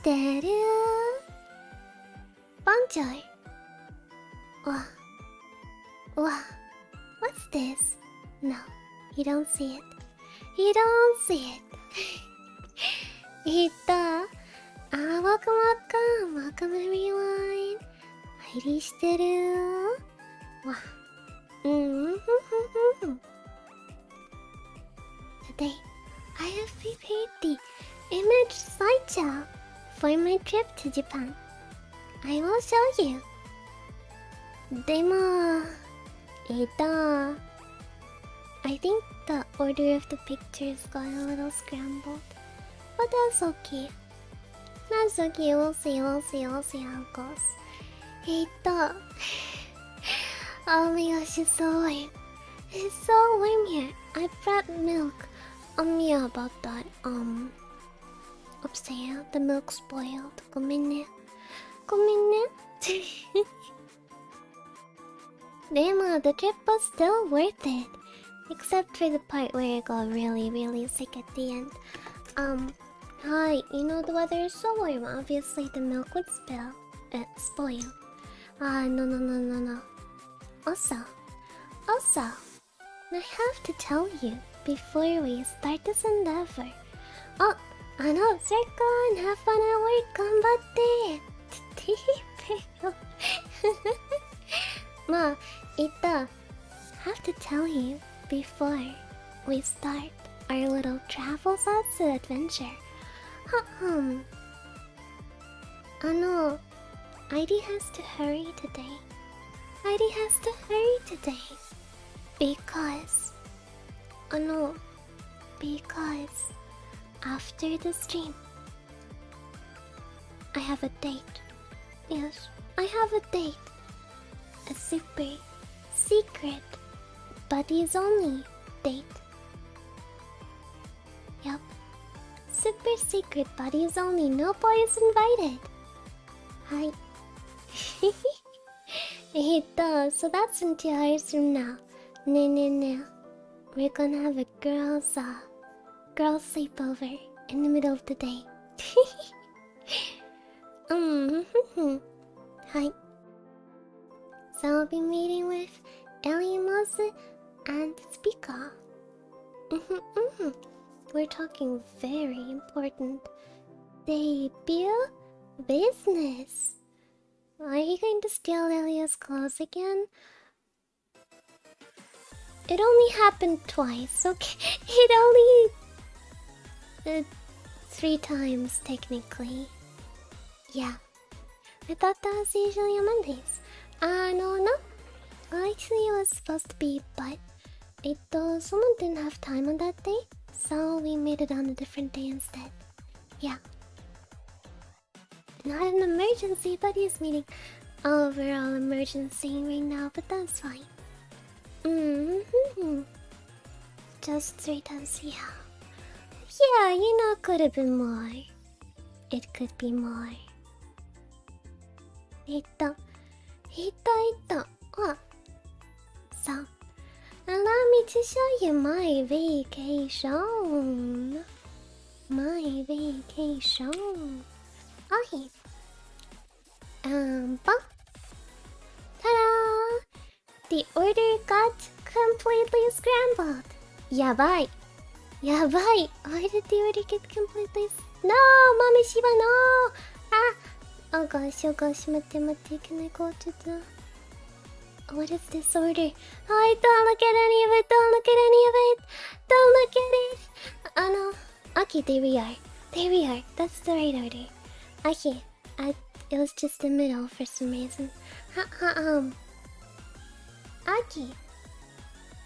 してる? Bonjour. What's this? No, you don't see it. You don't see it. Welcome everyone. 入りしてる? Today, I have prepared the image slideshow for my trip to Japan. I will show you. でも、I think the order of the pictures got a little scrambled. But that's okay. That's okay, we'll see how it goes. Oh my gosh, it's so warm. It's so warm here. I brought milk. Yeah, about that. Upstairs, the milk spoiled. ごめんね. Damn, the trip was still worth it. Except for the part where I got really sick at the end. Hi, you know the weather is so warm. Obviously the milk would spoil. No. Also, I have to tell you before we start this endeavor. Circle, have fun at work, 頑張って. Have to tell you before we start our little travel satsu adventure. ID has to hurry today. Because after the stream, I have a date. Yes, I have a date. A super secret buddies only date. Yup. Super secret buddies only, no boys invited. Hi. So that's in 2 hours from now. No. We're gonna have a girls sleepover in the middle of the day. Hi. So I'll be meeting with Elia, and Spica. We're talking very important debut business. Are you going to steal Elia's clothes again? It only happened twice, okay? It only 3 times technically. Yeah. I thought that was usually on Mondays. No. Actually, it was supposed to be, but someone didn't have time on that day, so we made it on a different day instead. Yeah. Not an emergency, buddies meeting. Overall emergency right now, but that's fine. Just 3 times, yeah. Yeah, it could have been more. It could be more. So, allow me to show you my vacation. Okay. Ta-da! The order got completely scrambled. Yabai. Why did the order get completely... No! Mommy Shiba, no! Oh gosh, mate, can I go to the... What is this order? Oh, don't look at any of it! Oh no. Okay, there we are. That's the right order. Okay, it was just the middle for some reason. Okay.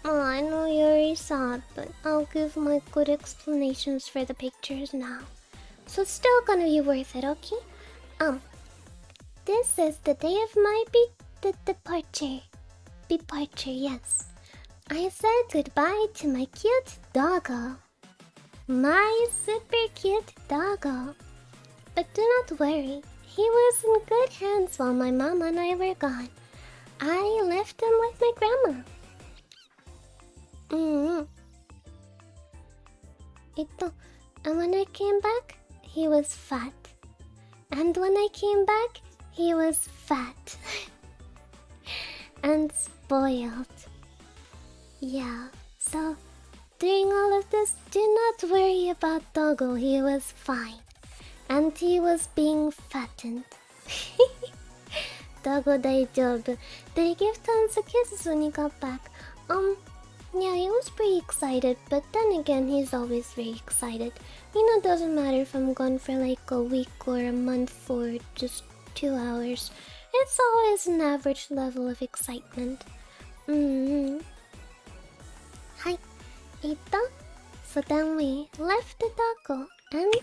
Oh, I know you already saw it, but I'll give my good explanations for the pictures now. So it's still gonna be worth it, okay? This is the day of my departure. Yes. I said goodbye to my cute doggo. My super cute doggo. But do not worry, he was in good hands while my mama and I were gone. I left him with my grandma. And when I came back, he was fat. And when I came back, he was fat. And spoiled. Yeah, so during all of this, do not worry about Doggo, he was fine. And he was being fattened. Doggo daijoubu. Did he give tons of kisses when he got back? Yeah, he was pretty excited, but then again, he's always very excited. You know, it doesn't matter if I'm gone for like a week or a month or just 2 hours. It's always an average level of excitement. Hi. So then we left the taco and...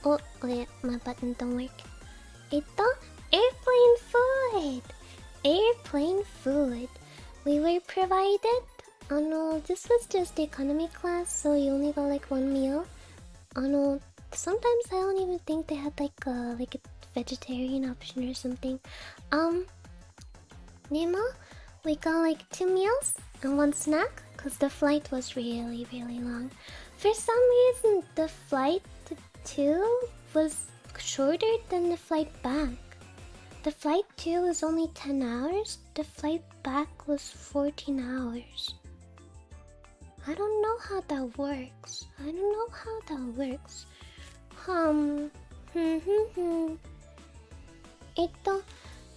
Oh, wait, my button don't work. Airplane food! Airplane food. We were provided... Oh no, this was just economy class, so you only got like 1 meal. Oh no, sometimes I don't even think they had like a vegetarian option or something. Nemo, we got like 2 meals and 1 snack, cause the flight was really long. For some reason, the flight to was shorter than the flight back. The flight to was only 10 hours, the flight back was 14 hours. I don't know how that works. You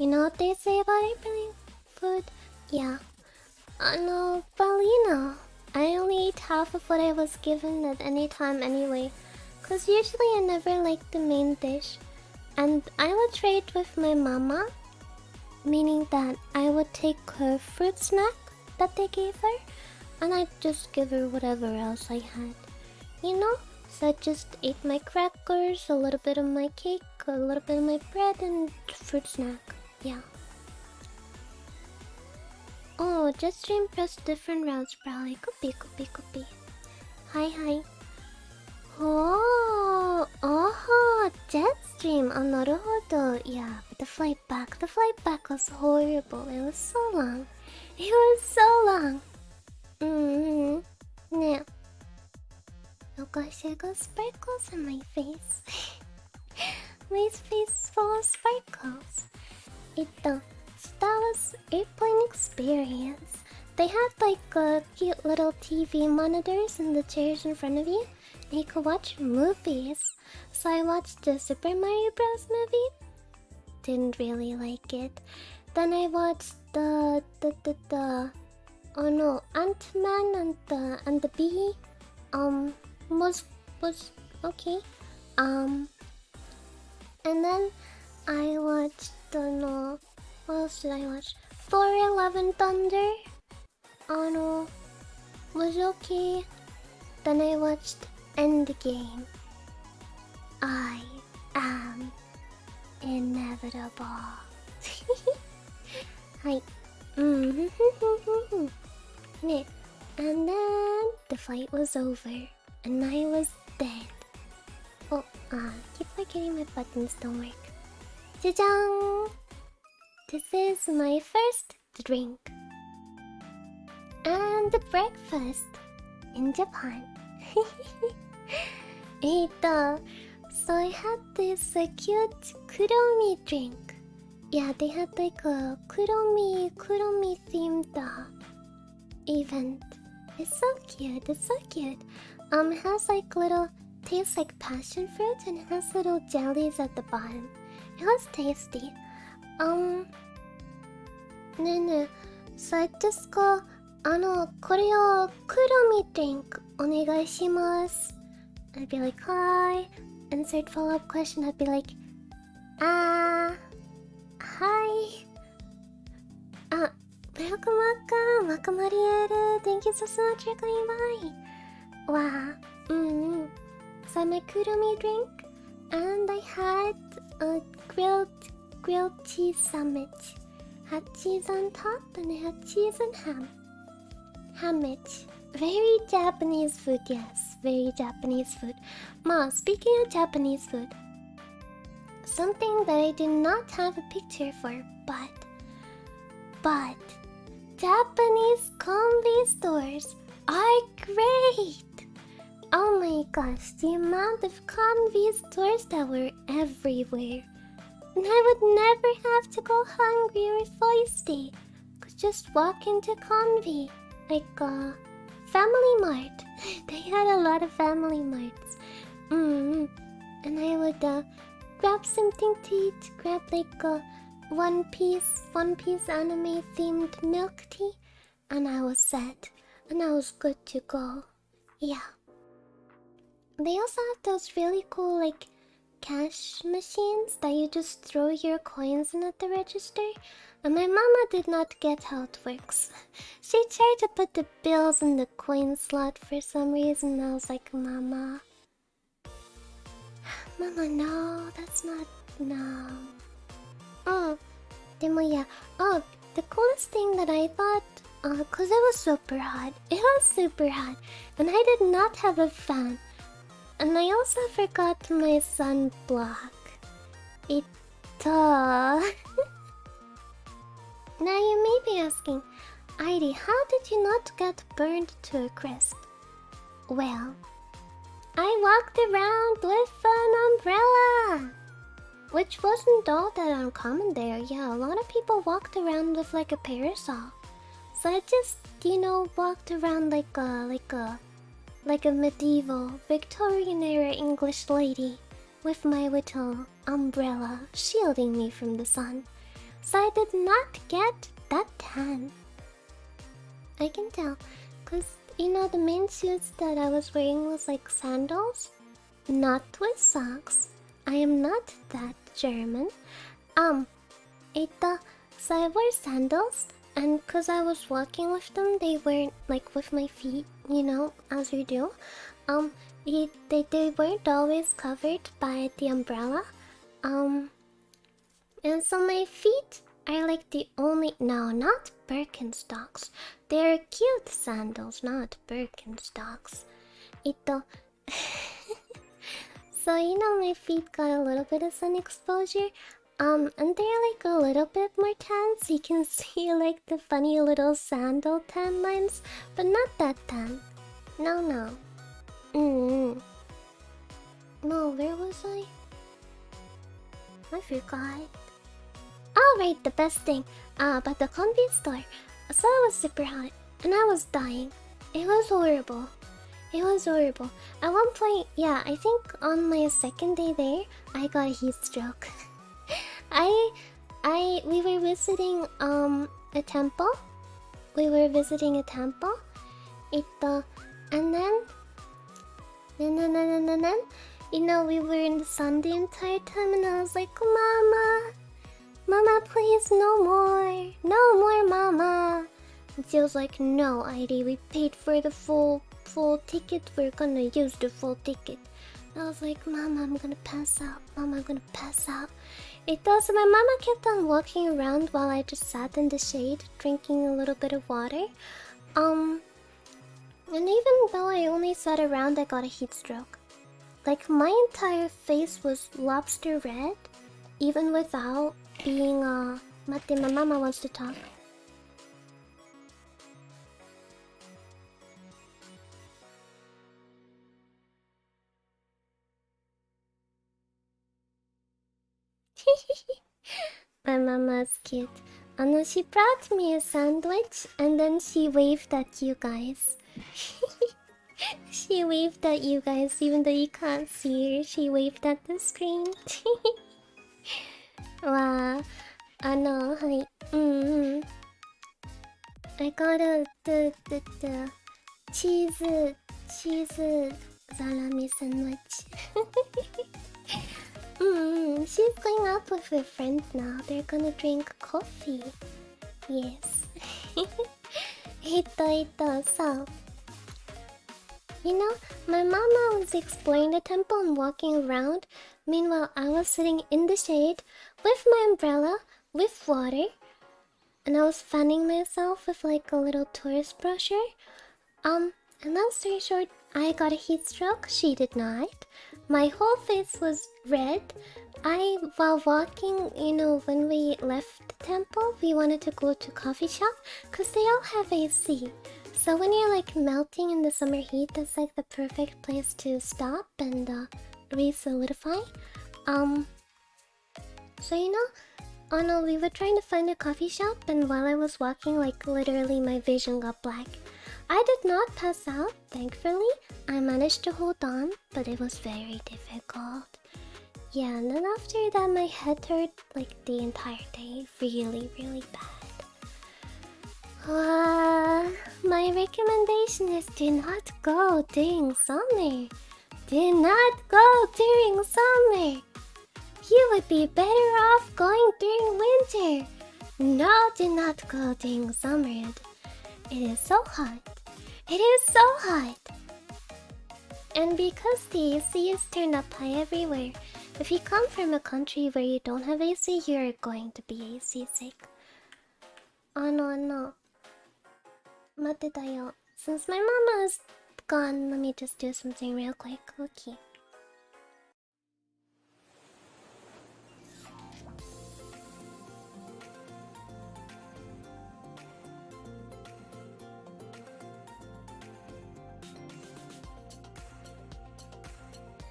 know what they say about airplane food? Yeah. No, Balino. I only ate half of what I was given at any time anyway. Cause usually I never liked the main dish. And I would trade with my mama. Meaning that I would take her fruit snack that they gave her. And I'd just give her whatever else I had. You know? So I just ate my crackers, a little bit of my cake, a little bit of my bread, and fruit snack. Yeah. Oh, Jetstream pressed different routes, probably. Could be. Hi. Oh, Jetstream. Oh, naruhodo. Yeah, but the flight back was horrible. It was so long. Yeah. Oh gosh, I got sparkles on my face. My face is full of sparkles. So that was airplane experience. They had like cute little TV monitors in the chairs in front of you. And you could watch movies. So I watched the Super Mario Bros. Movie. Didn't really like it. Then I watched the oh no, Ant-Man and the Bee. Was okay. And then I watched no, what else did I watch? Thor: Love and Thunder. Oh no, was okay. Then I watched Endgame. I am inevitable. Hi. Yeah. And then the fight was over, and I was dead. Oh, keep forgetting my buttons don't work. Jajang! This is my first drink. And breakfast in Japan. So I had this cute kuromi drink. Yeah, they had like a kuromi themed event. It's so cute. It has like little, tastes like passion fruit and it has little jellies at the bottom. It was tasty. So I just go, これをkuromi drink お願いします. I'd be like, hi. Insert follow-up question. I'd be like, hi. Welcome, Marielle. Thank you so much for coming by. Wow. So my kuromi drink, and I had a grilled cheese sandwich. Had cheese on top, and I had cheese and ham. Hamich. Very Japanese food, yes. Very Japanese food. Ma, speaking of Japanese food, something that I do not have a picture for, but Japanese combi stores are great. Oh my gosh, the amount of convenience stores that were everywhere. And I would never have to go hungry or thirsty. Could just walk into Convy. Like, Family Mart. They had a lot of Family Marts. And I would, grab something to eat. Grab, like, One Piece anime themed milk tea. And I was set. And I was good to go. Yeah. They also have those really cool, like, cash machines that you just throw your coins in at the register. And my mama did not get how it works. She tried to put the bills in the coin slot for some reason. I was like, Mama, no, that's not, no. Yeah. Oh, the coolest thing that I thought, cause it was super hot. It was super hot, and I did not have a fan. And I also forgot my sunblock. Now you may be asking, Heidi, how did you not get burned to a crisp? Well, I walked around with an umbrella, which wasn't all that uncommon there. Yeah, a lot of people walked around with like a parasol. So I just, walked around like a medieval Victorian era English lady with my little umbrella shielding me from the sun. So I did not get that tan. I can tell, cause the main shoes that I was wearing was like sandals, not with socks. I am not that German. So I wore sandals, and cause I was walking with them, they weren't like with my feet, as you do. They weren't always covered by the umbrella. And so my feet are like the only... No, not Birkenstocks. They're cute sandals, not Birkenstocks. So, my feet got a little bit of sun exposure. And they're like a little bit more tan, so you can see like the funny little sandal tan lines, but not that tan. No. No, where was I? I forgot. Oh right, the best thing about the convenience store. So it was super hot, and I was dying. It was horrible. At one point, yeah, I think on my second day there, I got a heat stroke. We were visiting a temple. And then we were in the sun the entire time, and I was like, Mama, please, no more, Mama. And she was like, no, Heidi, we paid for the full ticket. We're gonna use the full ticket. And I was like, Mama, I'm gonna pass out. So my mama kept on walking around while I just sat in the shade, drinking a little bit of water. And even though I only sat around, I got a heat stroke. Like, my entire face was lobster red, even without being, Mate, my mama wants to talk. My mama's cute. And then she brought me a sandwich, and then she waved at you guys. She waved at you guys, even though you can't see her. She waved at the screen. Wow. Hi. I got the cheese salami sandwich. She's going out with her friend now. They're gonna drink coffee. Yes. So, my mama was exploring the temple and walking around. Meanwhile, I was sitting in the shade with my umbrella, with water, and I was fanning myself with like a little tourist brochure. And long story short, I got a heat stroke. She did not. My whole face was red. While walking, when we left the temple, we wanted to go to coffee shop because they all have AC. So So when you're like melting in the summer heat, that's like the perfect place to stop and re-solidify. So you know, oh no, we were trying to find a coffee shop, and while I was walking, like literally my vision got black. I did not pass out, thankfully. I managed to hold on, but it was very difficult. Yeah, and then after that my head hurt like the entire day, really, really bad. My recommendation is do not go during summer. Do not go during summer. You would be better off going during winter. No, do not go during summer. It is so hot. It is so hot. And because the AC is turned up high everywhere, if you come from a country where you don't have AC, you're going to be AC sick. Oh no. Mate tayo. Since my mama is gone, let me just do something real quick. Okay.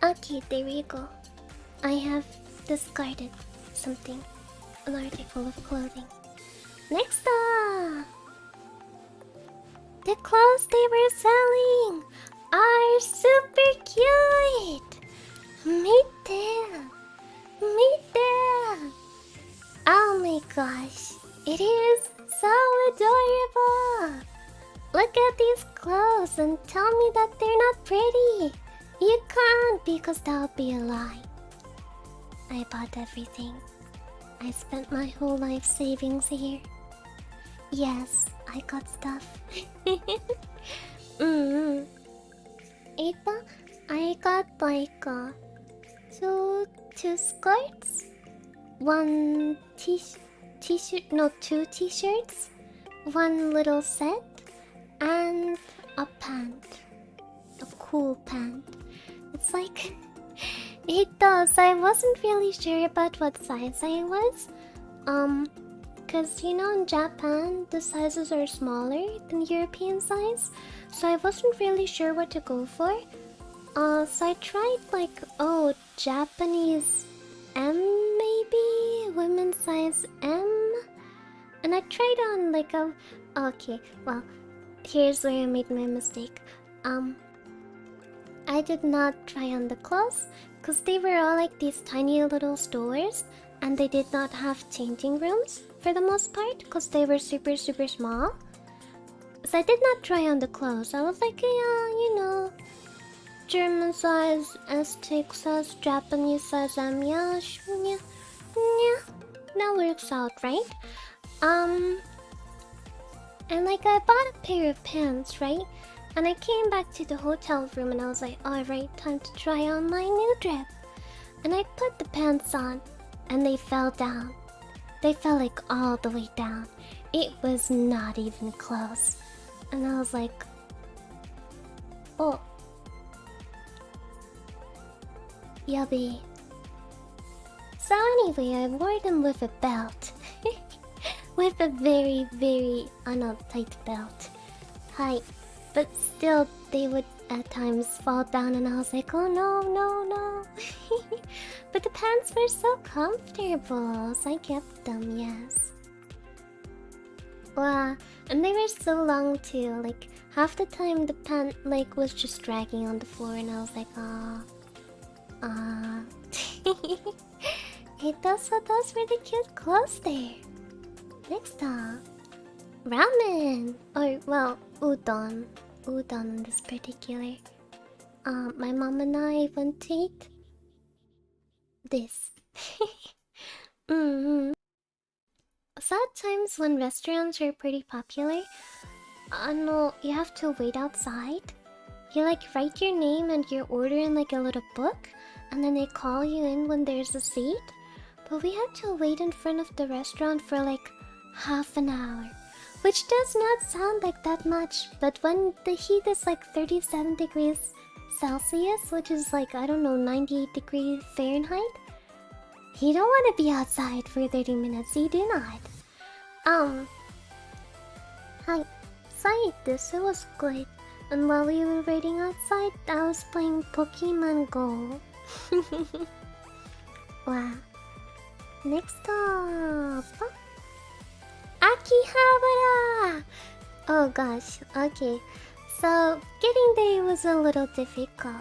Okay, there we go. I have discarded something. An article of clothing. Next up! The clothes they were selling are super cute! Meet them! Oh my gosh, it is so adorable! Look at these clothes and tell me that they're not pretty! You can't, because that would be a lie. I bought everything. I spent my whole life savings here. Yes, I got stuff. I got like two skirts, one t-shirt, no, two t-shirts, one little set, and a pant. A cool pant. It's like it does. I wasn't really sure about what size I was. Cause you know in Japan the sizes are smaller than European size, so I wasn't really sure what to go for. So I tried like Japanese M maybe, women's size M, and I tried on like a okay. Well, here's where I made my mistake. I did not try on the clothes because they were all like these tiny little stores, and they did not have changing rooms for the most part because they were super small. So I did not try on the clothes. I was like, yeah, you know, German size, Aztec size, Japanese size, yeah, that works out, right? And like I bought a pair of pants, right? And I came back to the hotel room and I was like, alright, time to try on my new dress. And I put the pants on and they fell down. They fell like all the way down. It was not even close. And I was like, oh, yubby. So anyway, I wore them with a belt. With a very tight belt. Hi. But still, they would at times fall down and I was like, oh no. But the pants were so comfortable, so I kept them, yes. Wow, and they were so long too, like half the time the pant like was just dragging on the floor and I was like, those really cute clothes there. Next up, ramen, or well, udon in this particular. My mom and I went to eat this. So at times when restaurants are pretty popular, no, you have to wait outside. You like write your name and your order in like a little book, and then they call you in when there's a seat. But we had to wait in front of the restaurant for like half an hour. Which does not sound like that much, but when the heat is like 37 degrees Celsius, which is like, I don't know, 98 degrees Fahrenheit, you don't want to be outside for 30 minutes, you do not. Hi. outside this, it was good. And while we were waiting outside, I was playing Pokemon Go. Wow. Next up, Akihabara! Oh gosh, okay. So, getting there was a little difficult.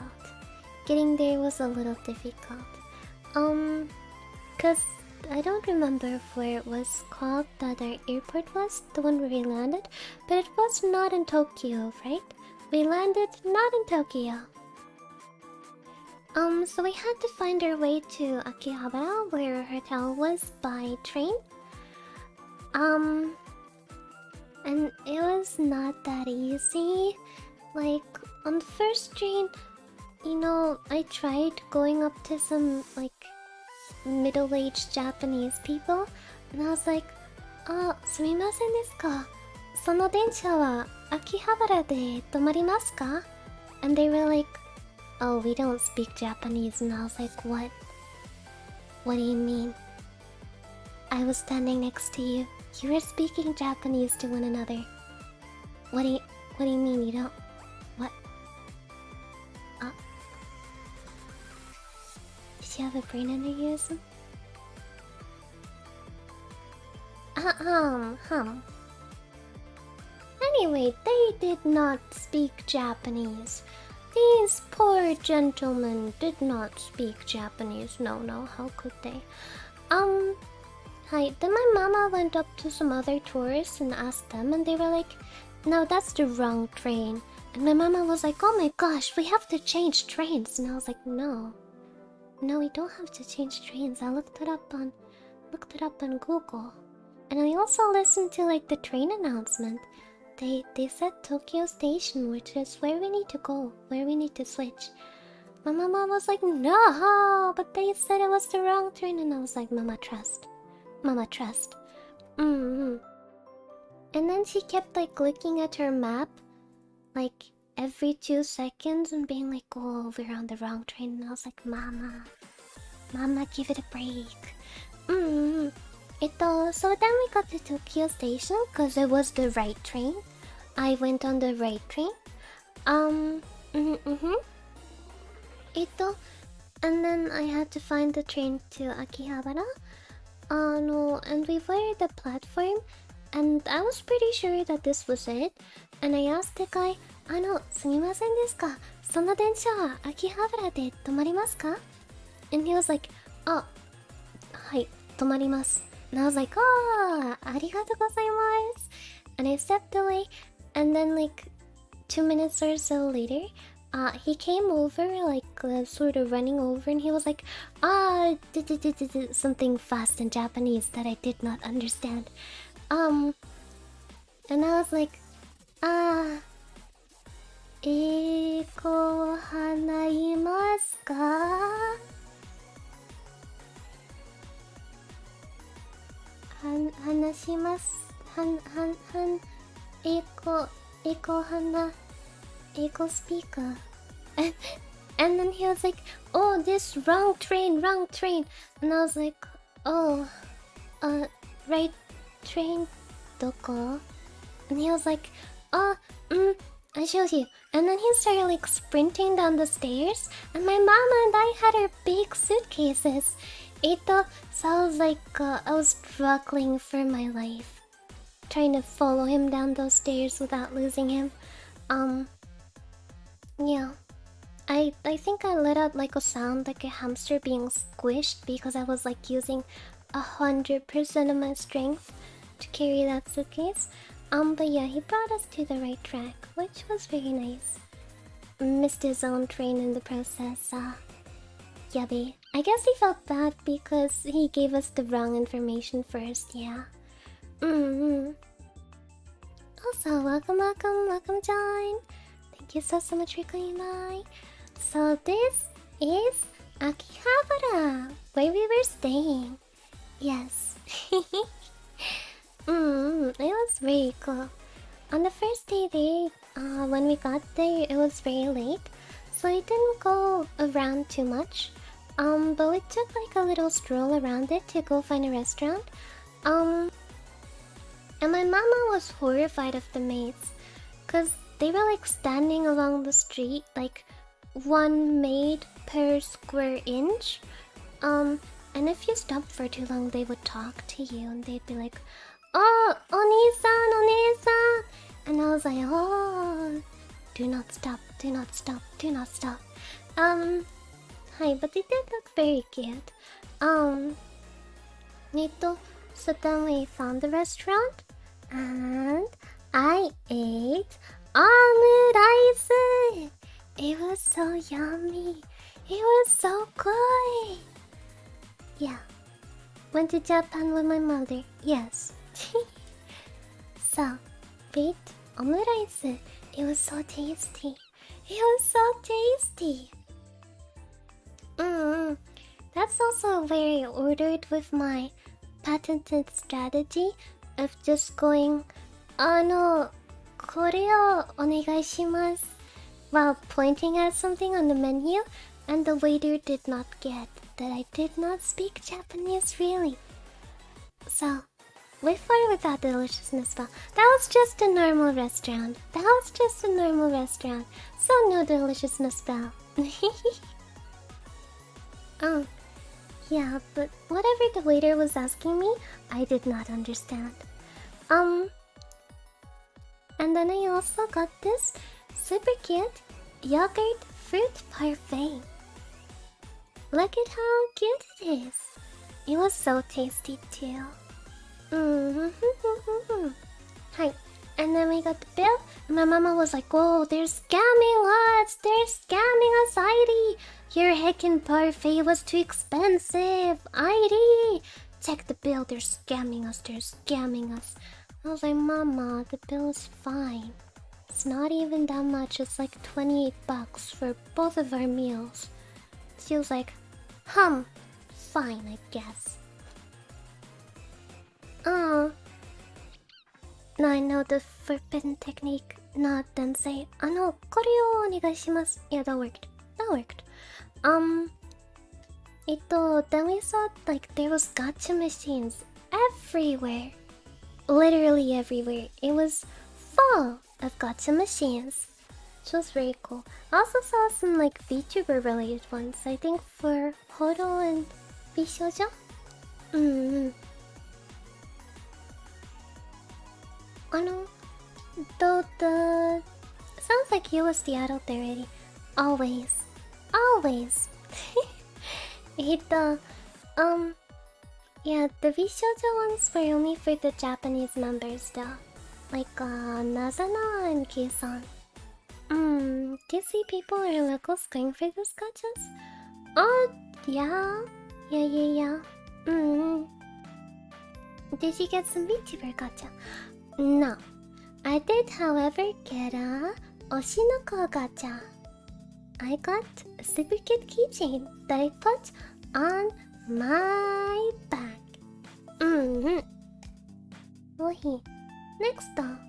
Cause I don't remember where it was called that our airport was, the one where we landed, but it was not in Tokyo, right? We landed not in Tokyo. So we had to find our way to Akihabara, where our hotel was, by train. And it was not that easy. Like, on the first train, you know, I tried going up to some, like, middle-aged Japanese people, and I was like, sumimasen desu ka? Sono densha wa Akihabara de tomarimasu ka? And they were like, oh, we don't speak Japanese. And I was like, what? What do you mean? I was standing next to you. You were speaking Japanese to one another. What do you mean you don't? What? Did you have a brain aneurysm? Anyway, they did not speak Japanese. These poor gentlemen did not speak Japanese. No, how could they? Hi. Then my mama went up to some other tourists and asked them, and they were like, no, that's the wrong train. And my mama was like, oh my gosh, we have to change trains. And I was like, no, we don't have to change trains. I looked it up on Google. And I also listened to like the train announcement. They said Tokyo Station, which is where we need to go, where we need to switch. My mama was like, no, but they said it was the wrong train. And I was like, Mama, trust. And then she kept like looking at her map, like every 2 seconds, and being like, oh, we're on the wrong train. And I was like, Mama, give it a break. So then we got to Tokyo Station because it was the right train. I went on the right train. And then I had to find the train to Akihabara. And we were at the platform, and I was pretty sure that this was it. And I asked the guy, sumimasen desu ka? Sono densha wa Akihabara de tomarimasu ka? And he was like, oh, hai, tomarimasu. And I was like, oh, arigatou gozaimasu. And I stepped away, and then like 2 minutes or so later, he came over, like sort of running over, and he was like, something fast in Japanese that I did not understand. And I was like, eko hanaimasu ka? Eko Spica. And then he was like, oh, this wrong train. And I was like, oh, right train, doko? And he was like, I showed you. And then he started like sprinting down the stairs, and my mama and I had our big suitcases. So I was like, I was struggling for my life, trying to follow him down those stairs without losing him. Yeah. I think I let out like a sound like a hamster being squished because I was like using 100% of my strength to carry that suitcase. But yeah, he brought us to the right track, which was very nice. Missed his own train in the process. Yabe. I guess he felt bad because he gave us the wrong information first, yeah. Also, welcome, John. Thank you so much for coming by. So this is Akihabara, where we were staying. Yes. It was very cool. On the first day there, when we got there, it was very late, so we didn't go around too much. But we took like a little stroll around it to go find a restaurant. And my mama was horrified of the maids. Cause they were like standing along the street, like one maid per square inch. And if you stopped for too long, they would talk to you and they'd be like, "Oh, Oni-san, One-san." And I was like, "Oh, do not stop, do not stop, do not stop." Hi, but they did look very cute. So then we found the restaurant and I ate omurice. It was so yummy. It was so good. Yeah. Went to Japan with my mother. Yes. So, we ate omurice. It was so tasty. It was so tasty. That's also where I ordered with my patented strategy of just going, これをお願いします while pointing at something on the menu, and the waiter did not get that I did not speak Japanese really. So, with or without the deliciousness bell, that was just a normal restaurant. That was just a normal restaurant. So no deliciousness bell. Yeah, but whatever the waiter was asking me, I did not understand. And then I also got this super cute yogurt fruit parfait. Look at how cute it is. It was so tasty too. Hi. And then we got the bill. My mama was like, "Oh, they're scamming us! They're scamming us, Heidi! Your heckin' parfait was too expensive! Heidi! Check the bill, they're scamming us, they're scamming us!" I was like, "Mama, the bill is fine. It's not even that much, it's like 28 bucks for both of our meals." She was like, fine, I guess. Now I know the forbidden technique, not then say, これをお願いします. Yeah, that worked. That worked. Then we saw like there was gacha machines everywhere. Literally everywhere. It was full of gacha machines. Which was very cool. I also saw some like VTuber related ones. I think for Horo and Bishoujo. Though the sounds like you was the adult already. Always. Yeah, the Bishoujo ones were only for the Japanese members though. Like Nazana and Kisan. Do you see people are locals going for those gachas? Oh, yeah. Yeah. Did you get some VTuber gacha? No. I did, however, get a Oshinoko gacha. I got a super cute keychain that I put on my bag. Ohi. Next up.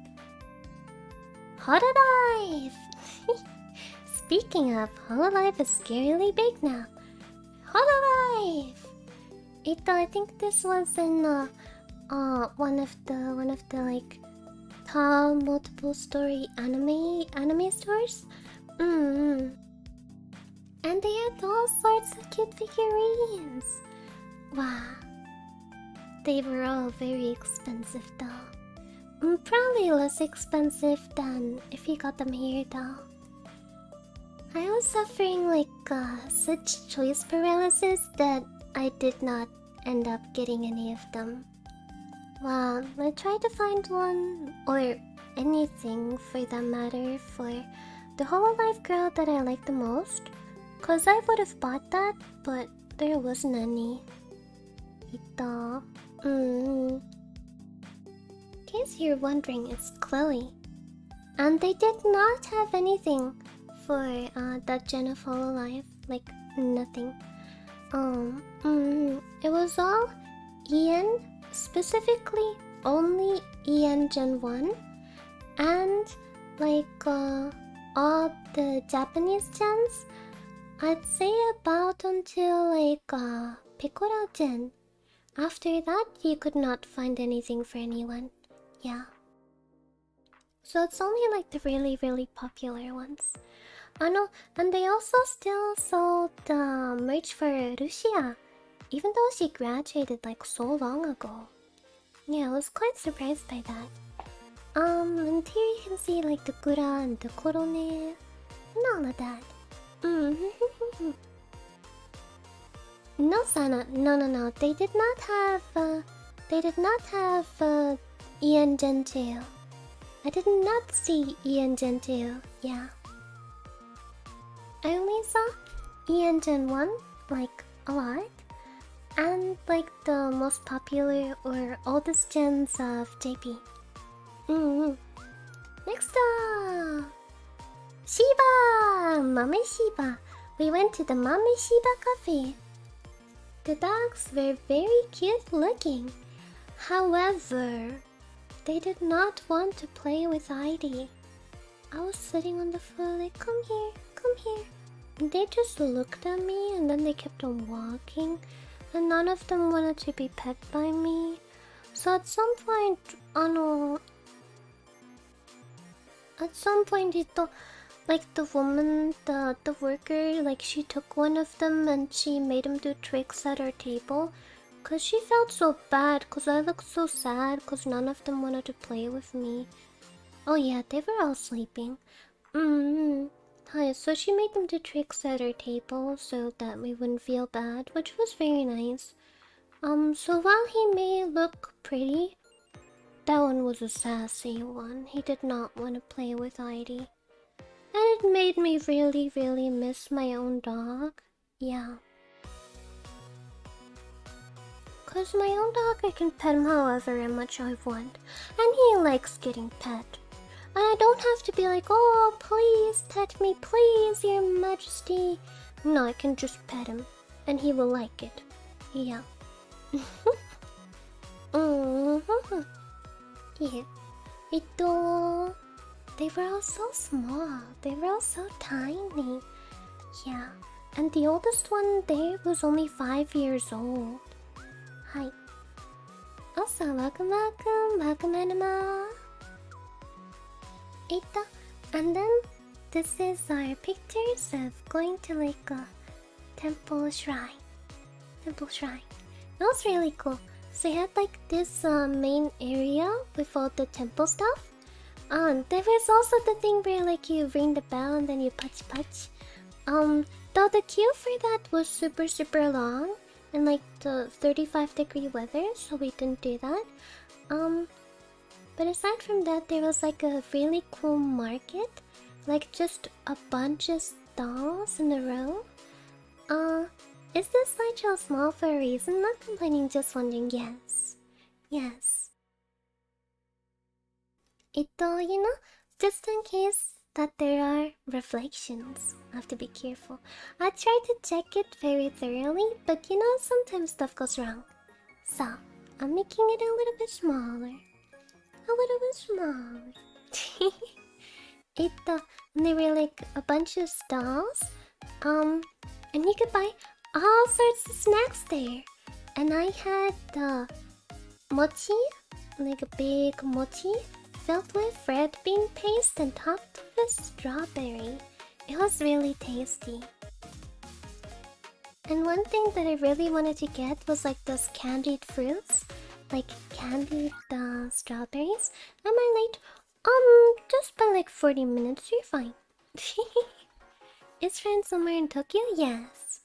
Hololive! Speaking of, Hololive is scarily big now. Hololive! I think this was in one of the like tall multiple story anime stores. And they had all sorts of cute figurines. Wow. They were all very expensive though. Probably less expensive than if you got them here though. I was suffering like such choice paralysis that I did not end up getting any of them. Well, I tried to find one, or anything for that matter, for the Hololive girl that I like the most. Cause I would have bought that, but there wasn't any. In case you're wondering, it's Chloe. And they did not have anything for that Gen of Hololive. Like, nothing. It was all EN, specifically only EN Gen 1. And, like, all the Japanese gens, I'd say about until, like, Picora Gen. After that, you could not find anything for anyone. Yeah. So it's only like the really popular ones. I know, and they also still sold merch for Russia, even though she graduated like so long ago. Yeah, I was quite surprised by that. And here you can see like the Gura and the Korone and all of that. No, Sana, no. They did not have Ian Gentile. I did not see Ian Gentile. Yeah. I only saw Ian Gen 1, like, a lot. And, like, the most popular or oldest gens of JP. Next up! Shiba! Mame Shiba! We went to the Mame Shiba cafe. The dogs were very cute looking. However, they did not want to play with Heidi. I was sitting on the floor like, come here. And they just looked at me and then they kept on walking. And none of them wanted to be pet by me. So at some point, like the woman, the worker, like she took one of them and she made him do tricks at our table. Cause she felt so bad, cause I looked so sad, cause none of them wanted to play with me. Oh yeah, they were all sleeping. Hi, so she made them do tricks at her table so that we wouldn't feel bad, which was very nice. So while he may look pretty, that one was a sassy one. He did not want to play with Heidi. And it made me really miss my own dog. Yeah. Cause my own dog, I can pet him however much I want. And he likes getting pet. And I don't have to be like, oh, please pet me, please, your majesty. No, I can just pet him. And he will like it. Yeah. Yeah. They were all so small. They were all so tiny. Yeah. And the oldest one there was only 5 years old. Hi. Also, welcome anima. And then this is our pictures of going to like a temple shrine. It was really cool. So you had like this main area with all the temple stuff. There was also the thing where like you ring the bell and then you punch. Though the queue for that was super long and like the 35-degree weather, so we didn't do that. But aside from that, there was like a really cool market, like just a bunch of stalls in a row. Is this slideshow small for a reason? Not complaining, just wondering. Yes. You know, just in case that there are reflections, I have to be careful. I try to check it very thoroughly, but you know, sometimes stuff goes wrong. So, I'm making it a little bit smaller. And there were like a bunch of stalls, and you could buy all sorts of snacks there. And I had the mochi, like a big mochi, filled with red bean paste and topped with strawberry. It was really tasty. And one thing that I really wanted to get was like those candied fruits, like candied strawberries. Am I late? Just by like 40 minutes, you're fine. Is friend somewhere in Tokyo? Yes.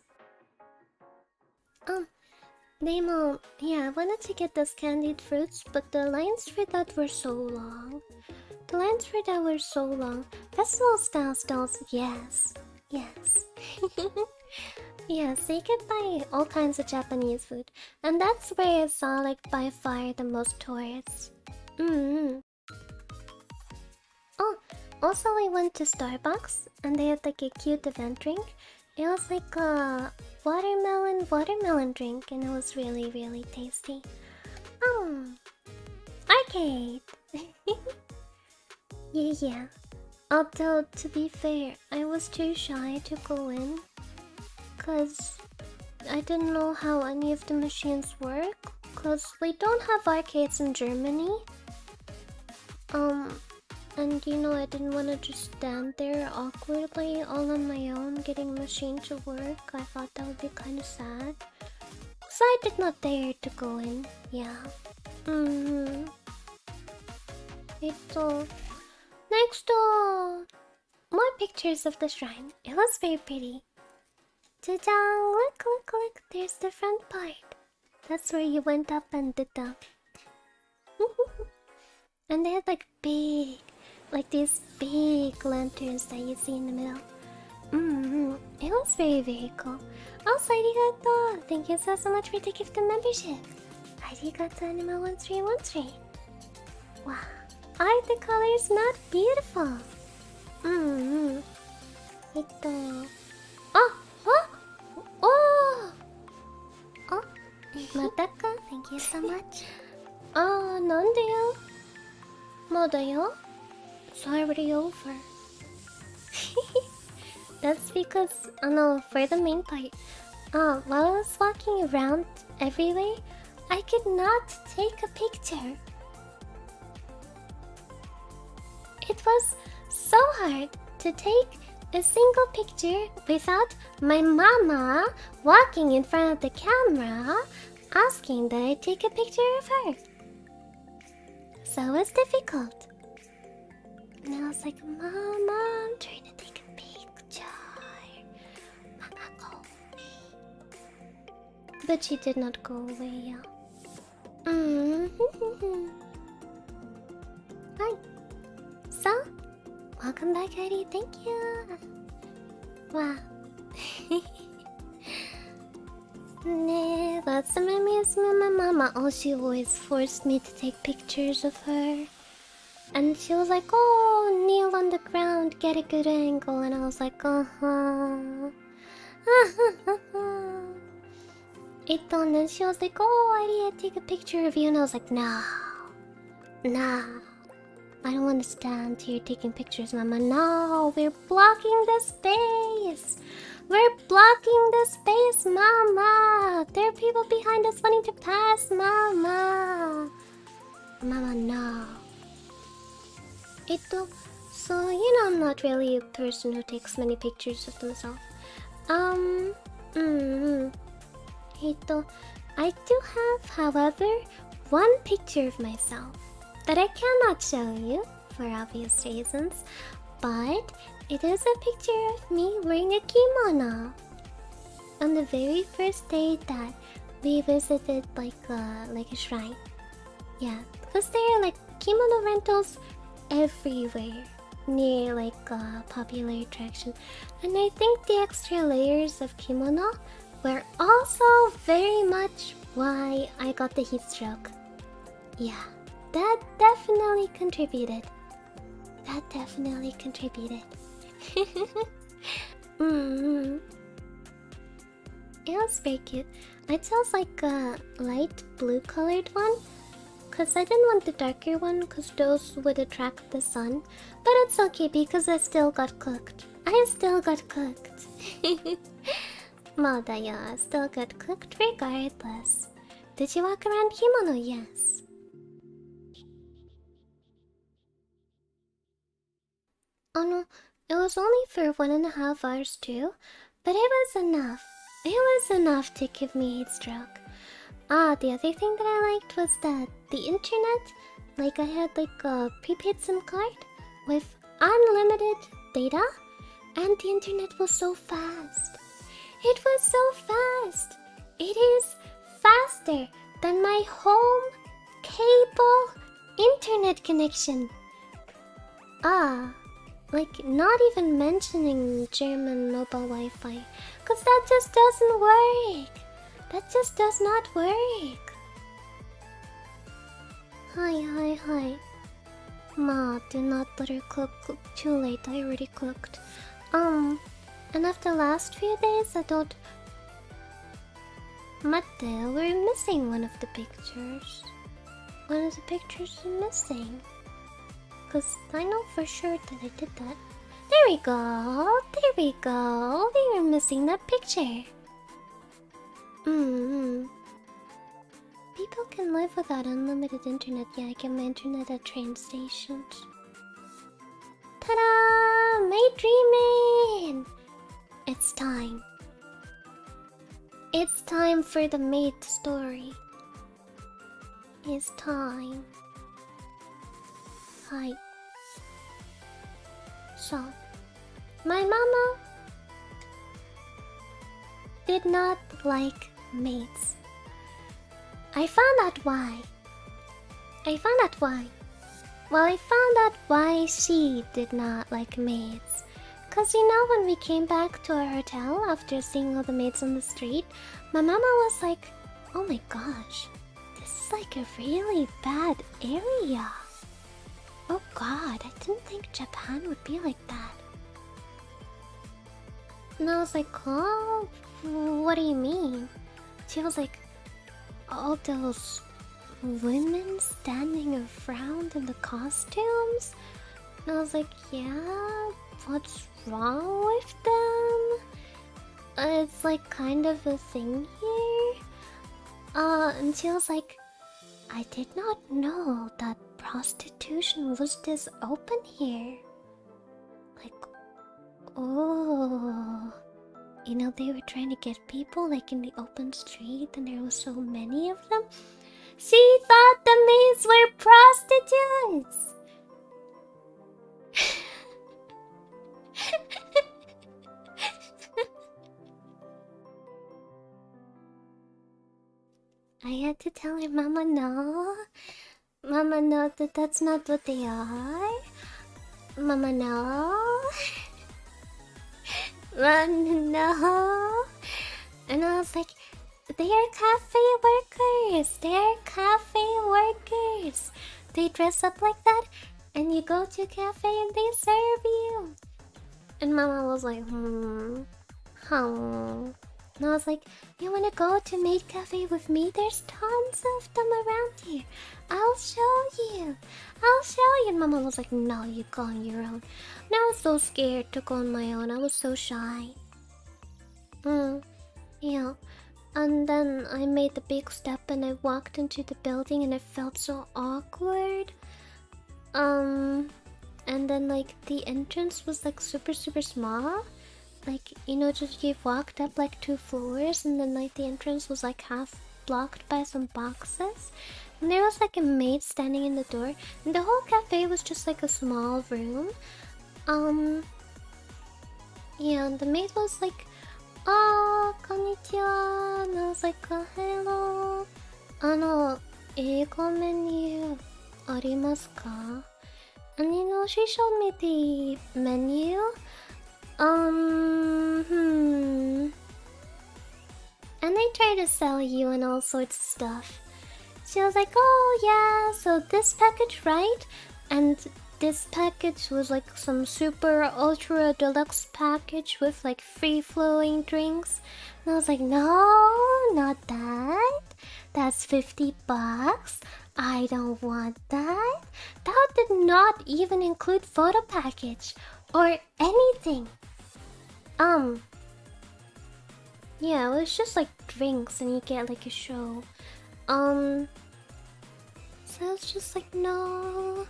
Yeah, I wanted to get those candied fruits, but the lines for that were so long. Festival style stalls, yes. Yeah, so you could buy all kinds of Japanese food. And that's where I saw like by far the most tourists. Oh, also we went to Starbucks and they had like a cute event drink. It was like a watermelon drink and it was really tasty. Arcade! Yeah. Although, to be fair, I was too shy to go in. Cause I didn't know how any of the machines work. Cause we don't have arcades in Germany. And you know, I didn't want to just stand there awkwardly all on my own getting machine to work. I thought that would be kind of sad. So I did not dare to go in. Yeah. Next, more pictures of the shrine. It was very pretty. Ta-da! Look, look, look. There's the front part. That's where you went up and did the... And they had like big... Like these big lanterns that you see in the middle. It was very, very cool. Also, arigato! Thank you so much for the gift of membership. Arigato anima 1313. Wow. Are the colors not beautiful? Oh! Oh! Oh! Oh! Mataka, thank you so much. Nandeyo? Modayo? It's already over. That's because, no, for the main part, while I was walking around everywhere, I could not take a picture. It was so hard to take a single picture without my mama walking in front of the camera asking that I take a picture of her. So it was difficult. And I was like, Mama, I'm trying to take a picture. Mama, go away. But she did not go away, yeah. Hi. So, welcome back, Eddie. Thank you. Wow. That's the memories of my mama. Oh, she always forced me to take pictures of her. And she was like, oh, kneel on the ground, get a good angle. And I was like, and then she was like, oh, Eddie, take a picture of you. And I was like, no. I don't want to stand here taking pictures, Mama. No, we're blocking the space. We're blocking the space, Mama. There are people behind us wanting to pass, Mama. Mama, no. So, you know, I'm not really a person who takes many pictures of themselves. I do have, however, one picture of myself that I cannot show you for obvious reasons, but it is a picture of me wearing a kimono on the very first day that we visited like a shrine. Yeah, because there are like kimono rentals everywhere near like a popular attraction, and I think the extra layers of kimono were also very much why I got the heat stroke. Yeah. That definitely contributed. It was very cute. I chose like a light blue colored one, because I didn't want the darker one, because those would attract the sun. But it's okay because I still got cooked. Mada, yeah, I still got cooked regardless. Did you walk around kimono? Yes. Oh no, it was only for 1.5 hours too, but it was enough. It was enough to give me heat stroke. The other thing that I liked was that the internet, like I had like a prepaid SIM card with unlimited data, and the internet was so fast. It was so fast. It is faster than my home cable internet connection. Like, not even mentioning German mobile Wi-Fi, because that just doesn't work. That just does not work. Hi. Ma, do not let her cook too late. I already cooked. And after the last few days, I don't... Mate, we're missing one of the pictures. One of the pictures is missing. Because I know for sure that I did that. There we go. We were missing that picture. People can live without unlimited internet. Yeah, I get my internet at train stations. Ta-da! Maid dreaming! It's time. It's time for the maid story. It's time. Hi. So, my mama did not like maids. I found out why. Well, I found out why she did not like maids. Cause you know, when we came back to our hotel after seeing all the maids on the street, my mama was like, oh my gosh, this is like a really bad area. Oh god, I didn't think Japan would be like that. And I was like, oh, what do you mean? She was like, all those women standing around in the costumes? And I was like, yeah, what's wrong with them? It's like kind of a thing here. And she was like, I did not know that prostitution was this open here. Like, oh, you know, they were trying to get people like in the open street and there was so many of them. She thought the maids were prostitutes! I had to tell her, Mama, no. Mama, no, that's not what they are. Mama, no. Mama, no. And I was like, they are cafe workers. They are cafe workers. They dress up like that, and you go to a cafe and they serve you. And Mama was like, huh. And I was like, you wanna go to Maid Cafe with me? There's tons of them around here. I'll show you. I'll show you. And Mama was like, no, you go on your own. And I was so scared to go on my own. I was so shy. Yeah. And then I made the big step and I walked into the building and it felt so awkward. And then like the entrance was like super small. Like, you know, just you walked up like 2 floors and then like the entrance was like half blocked by some boxes. And there was like a maid standing in the door. And the whole cafe was just like a small room. Yeah, and the maid was like, oh, konnichiwa. And I was like, oh, hello. 英語メニューありますか? And you know, she showed me the menu. And they try to sell you and all sorts of stuff. She was like, oh yeah, so this package, right? And this package was like some super ultra deluxe package with like free flowing drinks. And I was like, no, not that. That's $50. I don't want that. That did not even include photo package or anything. Yeah, it was just like drinks and you get like a show. So I was just like, no,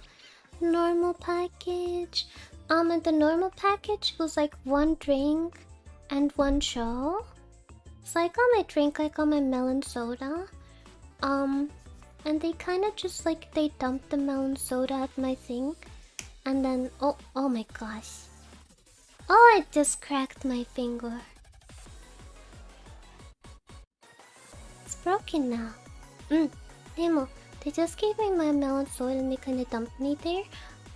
normal package. And the normal package was like 1 drink and 1 show. So I got my drink, I got my melon soda. And they kind of just like, they dumped the melon soda at my thing. And then, oh my gosh. Oh, I just cracked my finger. It's broken now. Demo, they just gave me my melon soda and they kind of dumped me there.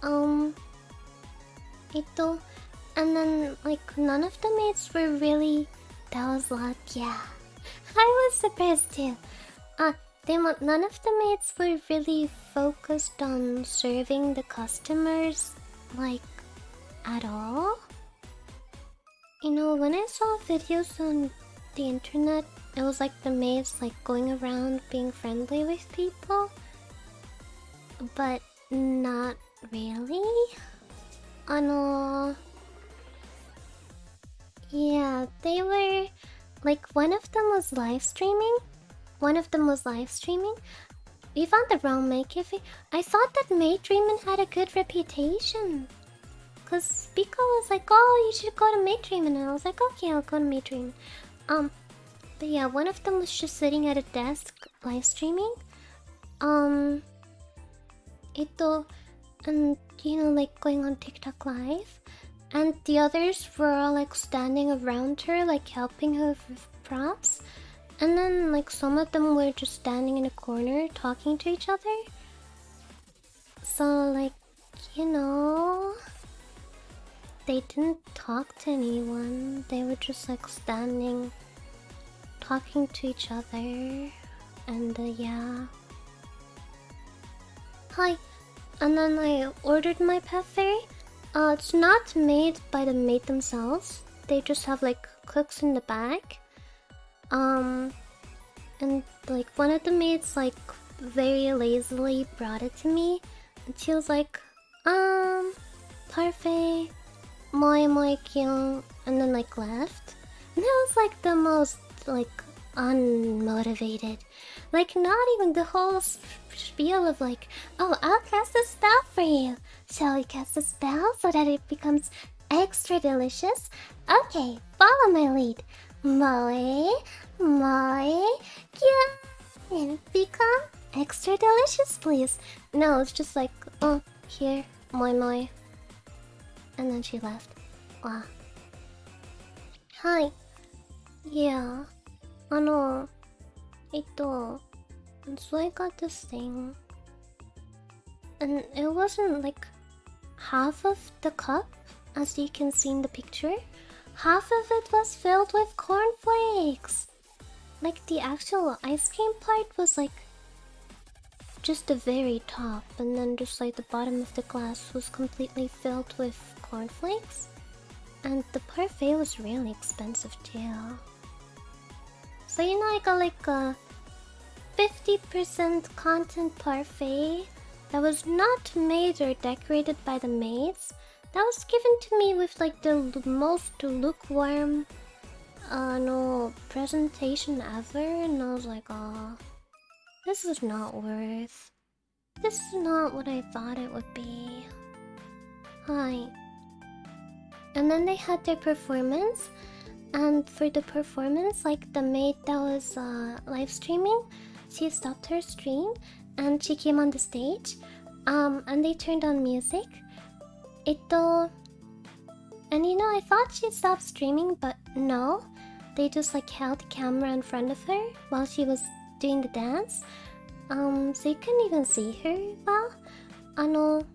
And then like none of the maids were really. That was a lot, yeah. I was surprised too. None of the maids were really focused on serving the customers, like, at all. You know, when I saw videos on the internet, it was like the maids like going around being friendly with people. But not really. Yeah, they were like, one of them was live streaming. We found the wrong maid cafe. I thought that maid dreaming had a good reputation. Cause Spica was like, oh, you should go to Maidream, and I was like, okay, I'll go to Maidream. But yeah, one of them was just sitting at a desk live streaming. And you know, like going on TikTok live. And the others were all like standing around her, like helping her with props. And then like some of them were just standing in a corner talking to each other. So like, you know, they didn't talk to anyone. They were just like standing, talking to each other. And yeah. Hi. And then I ordered my parfait. It's not made by the maid themselves. They just have like cooks in the back. And like one of the maids like very lazily brought it to me. And she was like, parfait, moi kyung, and then like left. And it was like the most like unmotivated. Like not even the whole spiel of like, oh, I'll cast a spell for you. Shall we cast a spell so that it becomes extra delicious? Okay, follow my lead. Moi kyung, and become extra delicious, please. No, it's just like, oh, here, moi. And then she left. Wow. Hi. Yeah. So I got this thing. And it wasn't like half of the cup, as you can see in the picture. Half of it was filled with cornflakes. Like the actual ice cream part was like just the very top, and then just like the bottom of the glass was completely filled with cornflakes. And the parfait was really expensive too. So you know, I got like a 50% content parfait that was not made or decorated by the maids. That was given to me with like the most lukewarm presentation ever, and I was like, oh, this is not worth. This is not what I thought it would be. Hi. And then they had their performance, and for the performance, like the maid that was live streaming, she stopped her stream and she came on the stage, and they turned on music. And you know, I thought she stopped streaming, but no. They just like held the camera in front of her while she was doing the dance. So you couldn't even see her well.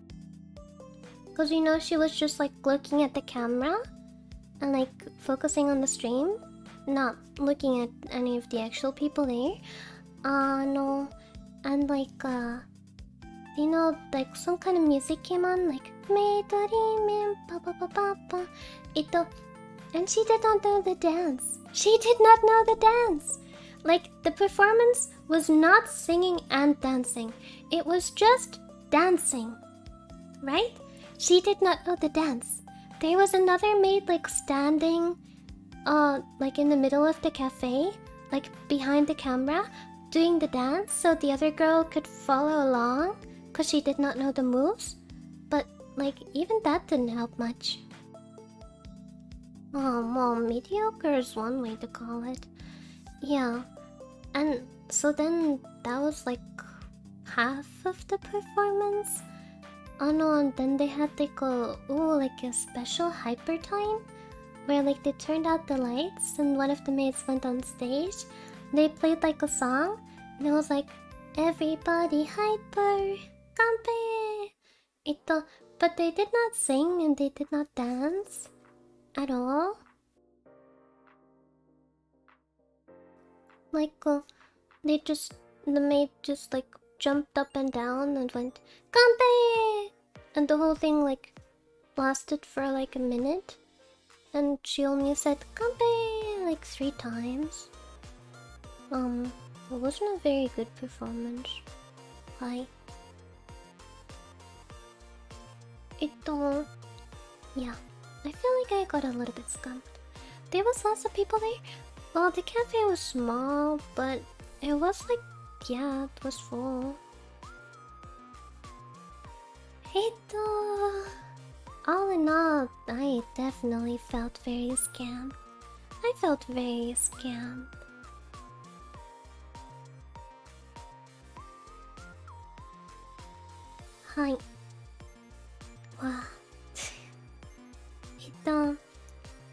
Cause you know, she was just like looking at the camera and like focusing on the stream, not looking at any of the actual people there. And like you know, like some kind of music came on, like Meidori pa pa pa pa pa. And she did not know the dance. She did not know the dance. Like the performance was not singing and dancing. It was just dancing, right? She did not know the dance. There was another maid like standing, like in the middle of the cafe, like behind the camera, doing the dance, so the other girl could follow along, cause she did not know the moves. But like even that didn't help much. Oh, well, mediocre is one way to call it. Yeah, and so then that was like half of the performance. Oh no, and then they had like a special hyper time where like they turned out the lights and one of the maids went on stage. They played like a song and it was like, everybody hyper, kampe. But they did not sing and they did not dance at all. Like the maid just like jumped up and down and went kampe, and the whole thing like lasted for like a minute, and she only said kampe like 3 times. It wasn't a very good performance. Hi. Yeah, I feel like I got a little bit skunked. There was lots of people there. Well, the cafe was small, but it was like, yeah, it was full. all in all, I definitely felt very scammed. I felt very scammed. Hi. Wow.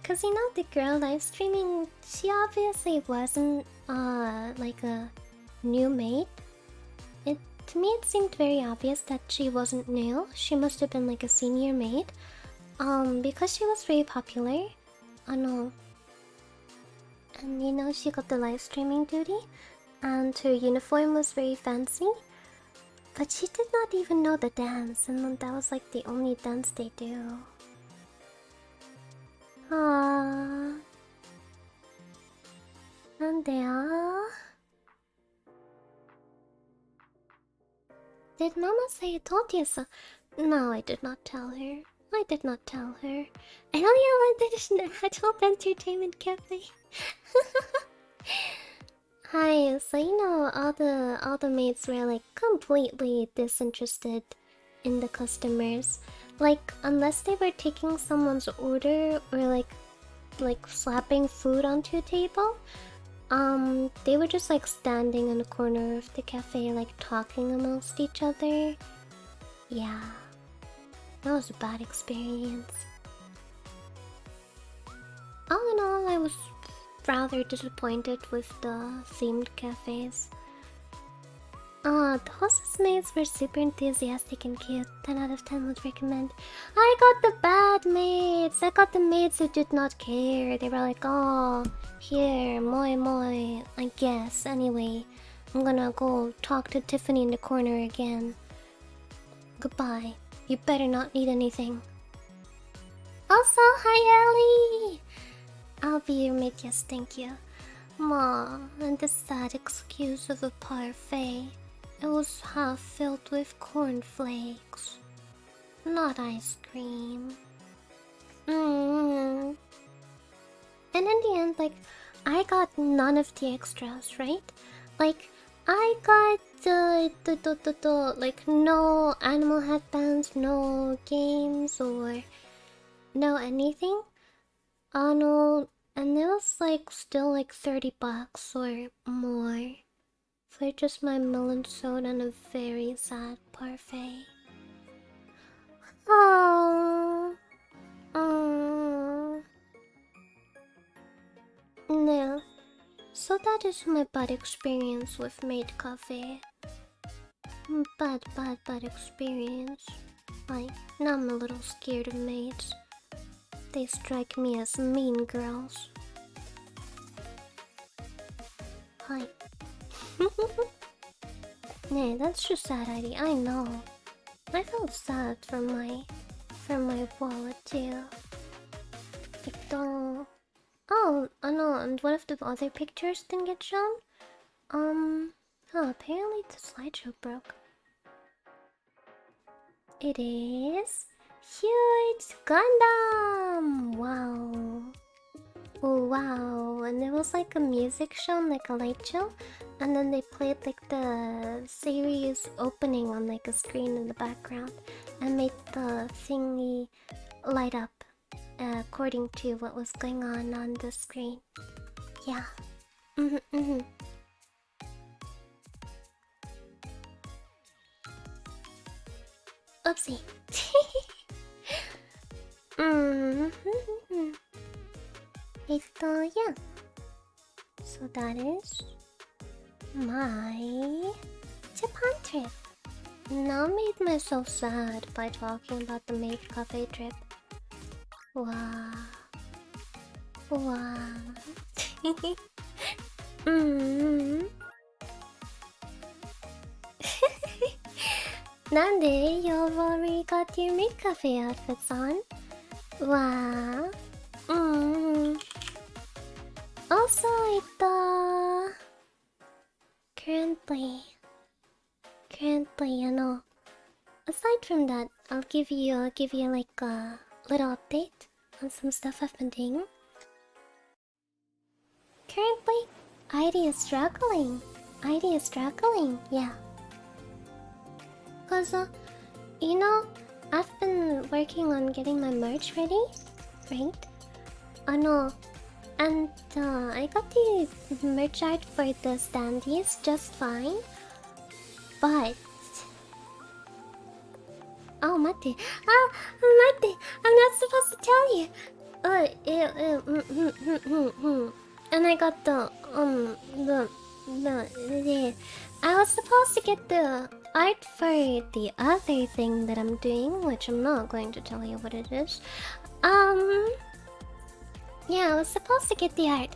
Cause you know the girl live streaming, she obviously wasn't like a new maid. To me it seemed very obvious that she wasn't new. She must have been like a senior maid. Because she was very popular. And you know, she got the live streaming duty, and her uniform was very fancy. But she did not even know the dance, and that was like the only dance they do. Aww. And did Mama say I told you so? No, I did not tell her. I did not tell her. Elia went to Adult Entertainment Cafe. Hi, so you know all the maids were like completely disinterested in the customers. Like unless they were taking someone's order or like slapping food onto a table, they were just like standing in the corner of the cafe like talking amongst each other. Yeah. That was a bad experience. All in all, I was rather disappointed with the themed cafes. The hostess maids were super enthusiastic and cute. 10 out of 10 would recommend. I got the bad maids! I got the maids who did not care. They were like, oh, here, moi moi, I guess. Anyway, I'm gonna go talk to Tiffany in the corner again. Goodbye. You better not need anything. Also, hi Ellie! I'll be your maid, yes, thank you. Ma, and the sad excuse of a parfait. It was half filled with cornflakes. Not ice cream. And in the end, like, I got none of the extras, right? Like, I got like no animal headbands, no games or no anything. No, and it was like still like $30 or more for just my melon soda and a very sad parfait. Oh, no. So that is my bad experience with Maid Cafe. Bad experience. Like, now I'm a little scared of maids. They strike me as mean girls. Hi. Nah, that's just sad, Heidi. I know. I felt sad for my wallet too. Oh, I know, and what if the other pictures didn't get shown? Apparently the slideshow broke. It is huge Gundam! Wow. Oh, wow. And there was like a music show, like a light show, and then they played like the series opening on like a screen in the background and made the thingy light up according to what was going on the screen. Yeah. Oopsie. Yeah. So that is my Japan trip. Now made myself sad by talking about the Maid Cafe trip. Wow. Nande, you've already got your Maid Cafe outfits on. Wow. Also, currently, aside from that, I'll give you like a little update on some stuff I've been doing. Currently, ID is struggling, yeah. Cause, you know, I've been working on getting my merch ready, right? No. And I got the merch art for the standees just fine. But... Oh, mate. Mate! I'm not supposed to tell you! And I got the I was supposed to get the art for the other thing that I'm doing, which I'm not going to tell you what it is. Yeah, I was supposed to get the art.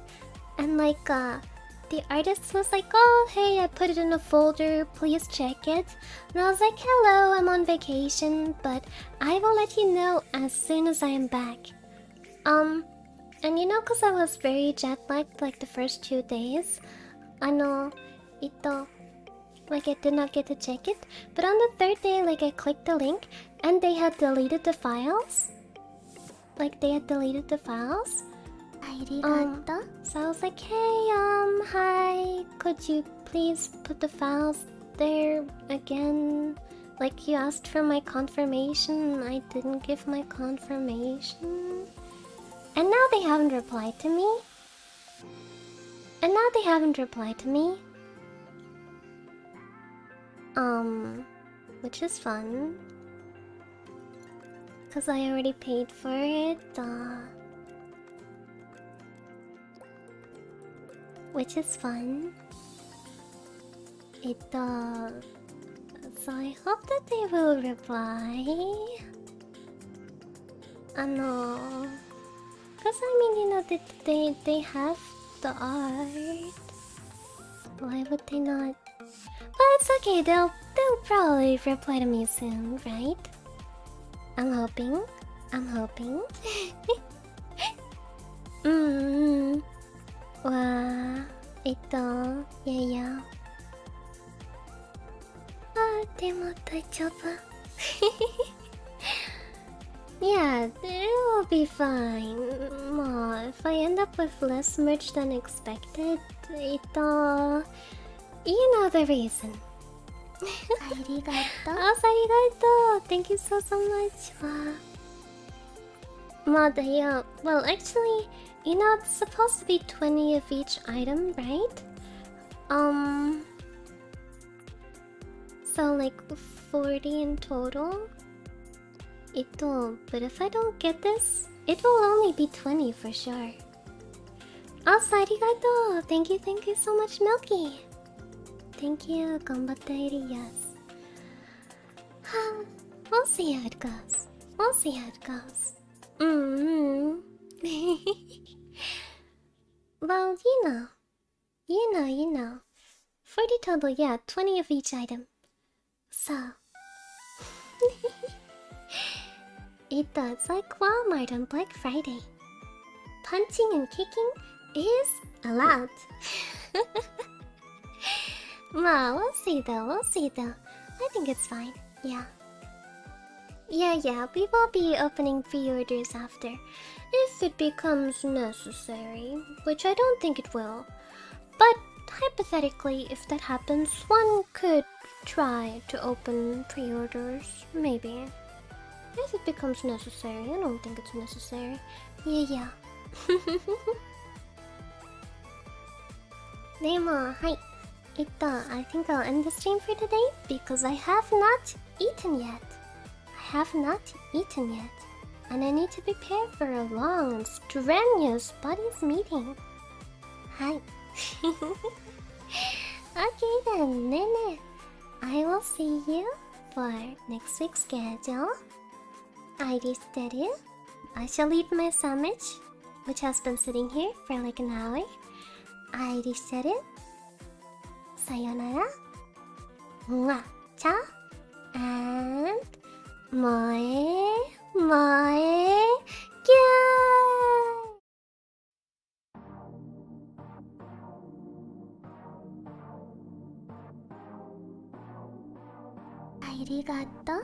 And like, the artist was like, oh, hey, I put it in a folder, please check it. And I was like, hello, I'm on vacation, but I will let you know as soon as I am back. And you know, cause I was very jet-lagged like the first 2 days, like I did not get to check it. But on the 3rd day, like I clicked the link, and they had deleted the files. So I was like, hey, hi, could you please put the files there again? Like, you asked for my confirmation, I didn't give my confirmation. And now they haven't replied to me. Which is fun. Cause I already paid for it, which is fun. So I hope that they will reply. Cause I mean, you know, they have the art. Why would they not? But it's okay, they'll probably reply to me soon, right? I'm hoping. Yeah. Yeah, it will be fine. If I end up with less merch than expected, you know the reason. Arigato! Thank you so much. Yeah, well, actually, you know, it's supposed to be 20 of each item, right? So like 40 in total. But if I don't get this, it will only be 20 for sure. Also, arigato! Thank you so much, Milky! Thank you, ganbatte yes. We'll see how it goes. Well, you know. 40 total, yeah, 20 of each item. So... It's like Walmart on Black Friday. Punching and kicking is allowed. We'll see though. I think it's fine, yeah. Yeah, we will be opening pre-orders after, if it becomes necessary, which I don't think it will. But hypothetically, if that happens, one could try to open pre-orders, maybe. If it becomes necessary, I don't think it's necessary. Yeah. I think I'll end the stream for today because I have not eaten yet. And I need to prepare for a long and strenuous buddies meeting. Hi. Okay then, Nene. I will see you for next week's schedule. I shall eat my sandwich, which has been sitting here for like an hour. Sayonara. Mwah. Cha. And... Moe. Gyai! Arigato.